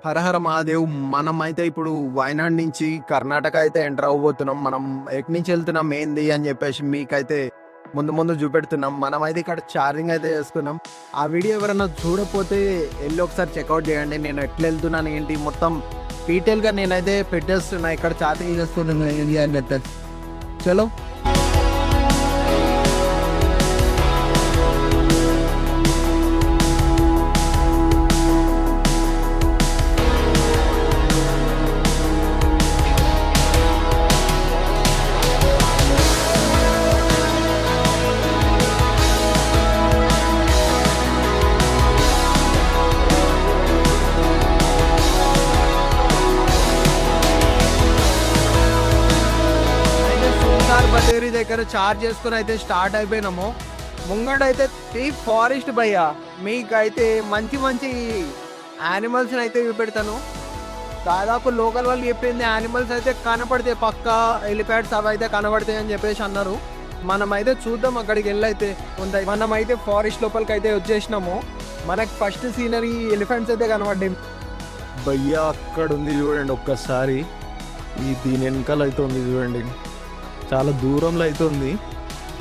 హరహర మహాదేవ్. మనమైతే ఇప్పుడు వాయనాడ్ నుంచి కర్ణాటక అయితే ఎంటర్ అవ్వబోతున్నాం. మనం ఎక్కడి నుంచి వెళ్తున్నాం ఏంది అని చెప్పేసి మీకైతే ముందు ముందు చూపెడుతున్నాం. మనమైతే ఇక్కడ ఛార్జింగ్ అయితే చేసుకున్నాం. ఆ వీడియో ఎవరైనా చూడకపోతే వెళ్ళి ఒకసారి చెక్అవుట్ చేయండి. నేను ఎట్లా వెళ్తున్నాను ఏంటి మొత్తం డీటెయిల్గా నేనైతే పెట్టేస్తున్నా. ఇక్కడ ఛార్జింగ్ చేస్తున్నాను ఏంటి అని చెప్పేసి. చలో బటేరి దగ్గర చార్జ్ చేసుకుని అయితే స్టార్ట్ అయిపోయినాము. ముంగడైతే డీప్ ఫారెస్ట్ భయ్య. మీకైతే మంచి మంచి యానిమల్స్ అయితే చూపెడతాను. దాదాపు లోకల్ వాళ్ళు చెప్పింది యానిమల్స్ అయితే కనపడతాయి, పక్క ఎలిఫెంట్స్ అవి అయితే కనపడతాయి అని చెప్పేసి అన్నారు. మనమైతే చూద్దాం అక్కడికి వెళ్ళైతే ఉంటాయి. మనమైతే ఫారెస్ట్ లోపలికి అయితే వచ్చేసినాము. మనకి ఫస్ట్ సీనరీ ఎలిఫెంట్స్ అయితే కనపడ్డాయి భయ్య. అక్కడ ఉంది చూడండి ఒక్కసారి. దీని వెనకాల అయితే ఉంది చూడండి, చాలా దూరంలో అయితే ఉంది.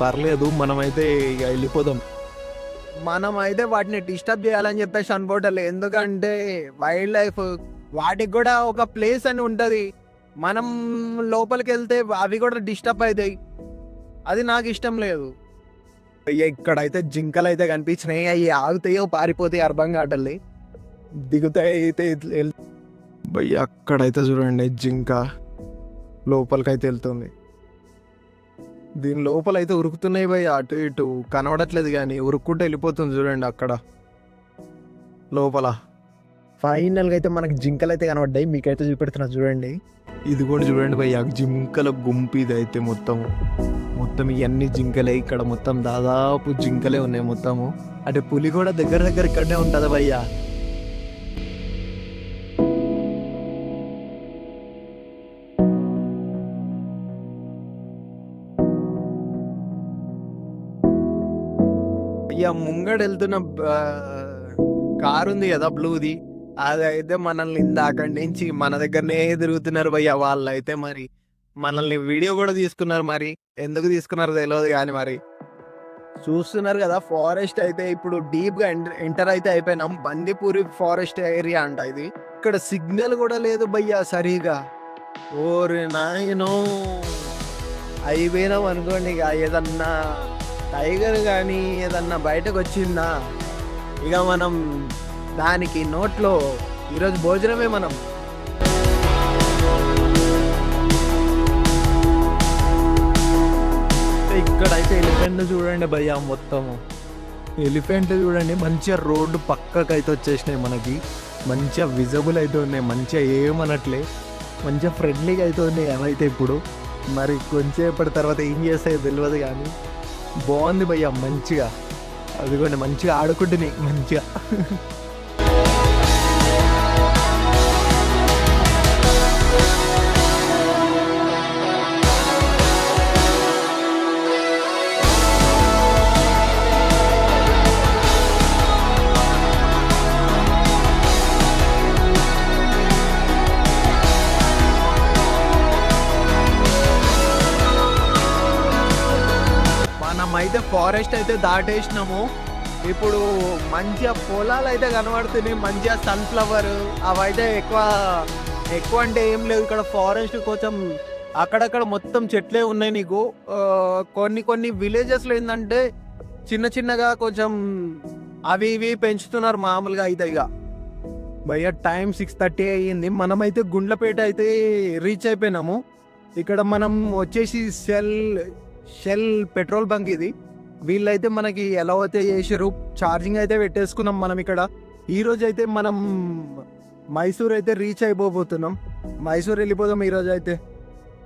పర్లేదు, మనమైతే ఇక వెళ్ళిపోదాం. మనమైతే వాటిని డిస్టర్బ్ చేయాలని చెప్పేసి అనుకోవట్లే, ఎందుకంటే వైల్డ్ లైఫ్ వాటికి కూడా ఒక ప్లేస్ అని ఉంటుంది. మనం లోపలికి వెళ్తే అవి కూడా డిస్టర్బ్ అవుతాయి. అది నాకు ఇష్టం లేదు. ఇక్కడైతే జింకలు అయితే కనిపించినాయి. అవి ఆగుతాయో పారిపోతాయి అర్థం కావట్లే. దిగుతాయి అయితే భయ్య. అక్కడైతే చూడండి జింక లోపలికైతే వెళ్తుంది. దీని లోపల అయితే ఉరుకుతున్నాయి భయ్య, అటు ఇటు కనబడట్లేదు కానీ ఉరుక్కుంటూ వెళ్ళిపోతుంది చూడండి అక్కడ లోపల. ఫైనల్గా అయితే మనకి జింకలు అయితే కనబడ్డాయి, మీకైతే చూపెడుతున్నా చూడండి. ఇది కూడా చూడండి భయ్య, జింకల గుంపు ఇది అయితే మొత్తం ఇవన్నీ జింకలే. ఇక్కడ మొత్తం దాదాపు జింకలే ఉన్నాయి మొత్తము. అంటే పులి కూడా దగ్గర ఇక్కడనే ఉంటుంది భయ్య. ఇక ముంగడు వెళ్తున్న కారు ఉంది కదా బ్లూది, అదైతే మనల్ని ఇందాక నుంచి మన దగ్గరనే తిరుగుతున్నారు భయ్య. వాళ్ళు అయితే మరి మనల్ని వీడియో కూడా తీసుకున్నారు. మరి ఎందుకు తీసుకున్నారో తెలియదు కానీ మరి చూస్తున్నారు కదా. ఫారెస్ట్ అయితే ఇప్పుడు డీప్ గా ఎంటర్ అయితే అయిపోయినాం. బందిపూరి ఫారెస్ట్ ఏరియా అంట ఇది. ఇక్కడ సిగ్నల్ కూడా లేదు భయ్య సరిగా. ఓరి నాయనో, అయిపోయినాం అనుకోండి. ఇక ఏదన్నా టైగర్ కానీ ఏదన్నా బయటకు వచ్చిందా ఇక మనం దానికి నోట్లో ఈరోజు భోజనమే. మనం ఇక్కడైతే ఎలిఫెంట్ చూడండి భయ్య. మొత్తము ఎలిఫెంట్ చూడండి, మంచిగా రోడ్డు పక్కకు అయితే వచ్చేసినాయి మనకి. మంచిగా విజిబుల్ అయితే ఉన్నాయి, మంచిగా ఏమనట్లే, మంచిగా ఫ్రెండ్లీగా అయితే ఉన్నాయి అవైతే. ఇప్పుడు మరి కొంచెంసేపటి తర్వాత ఏం చేస్తాయో తెలియదు కానీ బాగుంది భయ్య మంచిగా. అదిగోండి మంచిగా ఆడుకుంటున్నాయి మంచిగా. అయితే ఫారెస్ట్ అయితే దాటేసినాము. ఇప్పుడు మంచిగా పొలాలు అయితే కనబడుతున్నాయి, మంచిగా సన్ఫ్లవర్ అవైతే ఎక్కువ అంటే ఏం లేదు. ఇక్కడ ఫారెస్ట్ కొంచెం అక్కడక్కడ మొత్తం చెట్లే ఉన్నాయి. నీకు కొన్ని విలేజెస్లో ఏంటంటే చిన్నగా కొంచెం అవి ఇవి పెంచుతున్నారు మామూలుగా అయితే. ఇక భయ్య టైం 6:30 అయ్యింది. మనమైతే గుండ్లపేట అయితే రీచ్ అయిపోయినాము. ఇక్కడ మనం వచ్చేసి షెల్ పెట్రోల్ బంక్ ఇది. వీళ్ళైతే మనకి ఎలా అయితే చేసారు, ఛార్జింగ్ అయితే పెట్టేసుకున్నాం మనం ఇక్కడ. ఈరోజు అయితే మనం మైసూర్ అయితే రీచ్ అయిపోతున్నాం. మైసూర్ వెళ్ళిపోదాం ఈరోజు అయితే.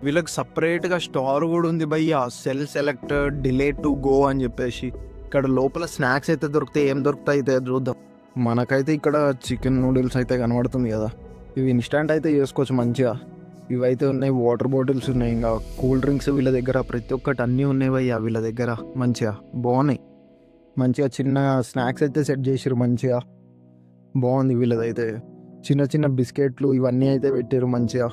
వీళ్ళకి సపరేట్గా స్టార్ కూడా ఉంది భయ్య, cell selected delay to go అని చెప్పేసి. ఇక్కడ లోపల స్నాక్స్ అయితే దొరుకుతాయి, ఏం దొరుకుతాయి అయితే చూద్దాం. మనకైతే ఇక్కడ చికెన్ నూడిల్స్ అయితే కనబడుతుంది కదా, ఇవి ఇన్స్టాంట్ అయితే చేసుకోవచ్చు మంచిగా. ఇవైతే ఉన్నాయి, వాటర్ బాటిల్స్ ఉన్నాయి, ఇంకా కూల్ డ్రింక్స్ వీళ్ళ దగ్గర ప్రతి ఒక్కటి అన్నీ ఉన్నాయి భయ్య వీళ్ళ దగ్గర. మంచిగా బాగున్నాయి, మంచిగా చిన్న స్నాక్స్ అయితే సెట్ చేసారు, మంచిగా బాగుంది వీళ్ళదైతే. చిన్న చిన్న బిస్కెట్లు ఇవన్నీ అయితే పెట్టారు మంచిగా.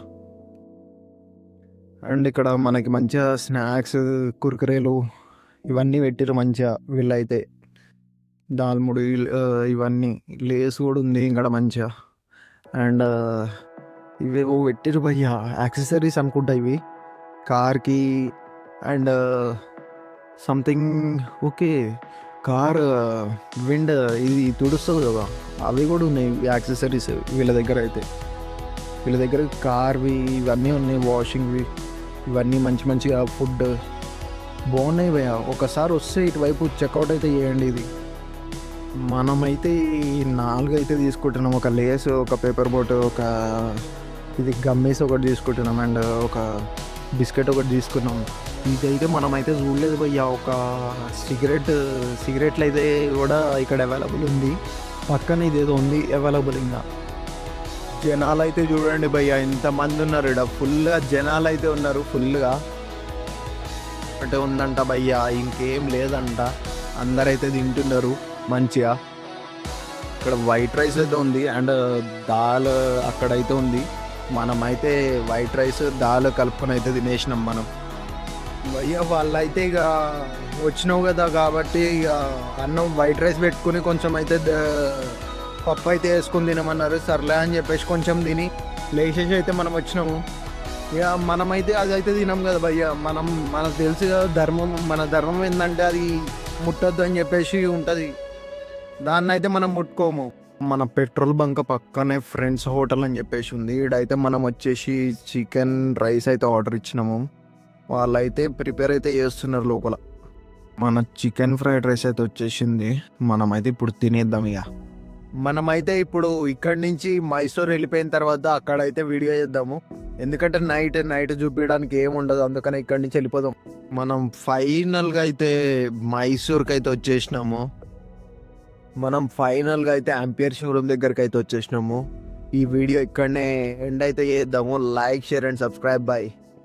అండ్ ఇక్కడ మనకి మంచిగా స్నాక్స్, కుర్కురేలు ఇవన్నీ పెట్టారు మంచిగా వీళ్ళైతే. దాల్ముడి ఇవన్నీ లేస్ కూడా ఉంది ఇక్కడ మంచిగా. అండ్ ఇవేవో పెట్టారు భయ్యా, యాక్సెసరీస్ అనుకుంటా ఇవి కార్కి. And something okay, car wind ఇది తుడుస్తుంది కదా, అవి కూడా ఉన్నాయి యాక్సెసరీస్ వీళ్ళ దగ్గర అయితే. వీళ్ళ దగ్గర కార్వి ఇవన్నీ ఉన్నాయి, వాషింగ్వి ఇవన్నీ మంచి మంచిగా. ఫుడ్ బాగున్నాయి భయ్యా, ఒకసారి వస్తే ఇటువైపు చెక్అవుట్ అయితే చేయండి. ఇది మనమైతే ఈ 4 అయితే తీసుకుంటున్నాం. ఒక లేస్, ఒక పేపర్ బోట్, ఒక ఇది గమ్మేసి ఒకటి తీసుకుంటున్నాం, అండ్ ఒక బిస్కెట్ ఒకటి తీసుకున్నాం. ఇదైతే మనమైతే చూడలేదు భయ్యా. ఒక సిగరెట్లు అయితే కూడా ఇక్కడ అవైలబుల్ ఉంది. పక్కన ఇదేదో ఉంది అవైలబుల్. ఇంకా జనాలు అయితే చూడండి భయ్యా, ఎంతమంది ఉన్నారు ఇక్కడ. ఫుల్గా జనాలు అయితే ఉన్నారు, ఫుల్గా అంటే ఉందంట భయ్యా, ఇంకేం లేదంట. అందరైతే తింటున్నారు మంచిగా. ఇక్కడ వైట్ రైస్ అయితే ఉంది, అండ్ దాల్ అక్కడైతే ఉంది. మనమైతే వైట్ రైస్ దాల్ కలుపుకొని అయితే తినేసినాం మనం. భయ్యా వాళ్ళైతే ఇక వచ్చినావు కదా కాబట్టి ఇక అన్నం వైట్ రైస్ పెట్టుకుని కొంచెం అయితే పప్పు అయితే వేసుకొని తినమన్నారు. సర్లే అని చెప్పేసి కొంచెం తిని లేచేసి అయితే మనం వచ్చినాము. ఇక మనమైతే అదైతే తినాం కదా భయ్యా. మనకు తెలుసు కదా ధర్మం, మన ధర్మం ఏంటంటే అది ముట్టొద్దు అని చెప్పేసి ఉంటుంది. దాన్ని అయితే మనం ముట్టుకోము. మన పెట్రోల్ బంక్ పక్కనే ఫ్రెండ్స్ హోటల్ అని చెప్పేసి ఉంది. ఇక్కడైతే మనం వచ్చేసి చికెన్ రైస్ అయితే ఆర్డర్ ఇచ్చినాము. వాళ్ళైతే ప్రిపేర్ అయితే చేస్తున్నారు లోపల. మన చికెన్ ఫ్రైడ్ రైస్ అయితే వచ్చేసింది. మనమైతే ఇప్పుడు తినేద్దాం. ఇక మనమైతే ఇప్పుడు ఇక్కడి నుంచి మైసూర్ వెళ్ళిపోయిన తర్వాత అక్కడైతే వీడియో చేద్దాము. ఎందుకంటే నైట్ చూపించడానికి ఏముండదు, అందుకని ఇక్కడి నుంచి వెళ్ళిపోదాం. మనం ఫైనల్గా అయితే మైసూర్కి అయితే వచ్చేసినాము. మనం ఫైనల్గా అయితే ఆంపియర్ షోరూమ్ దగ్గరికి అయితే వచ్చేసినాము. ఈ వీడియో ఇక్కడనే ఎండ్ అయితే చేద్దాము. Like, share and subscribe. Bye.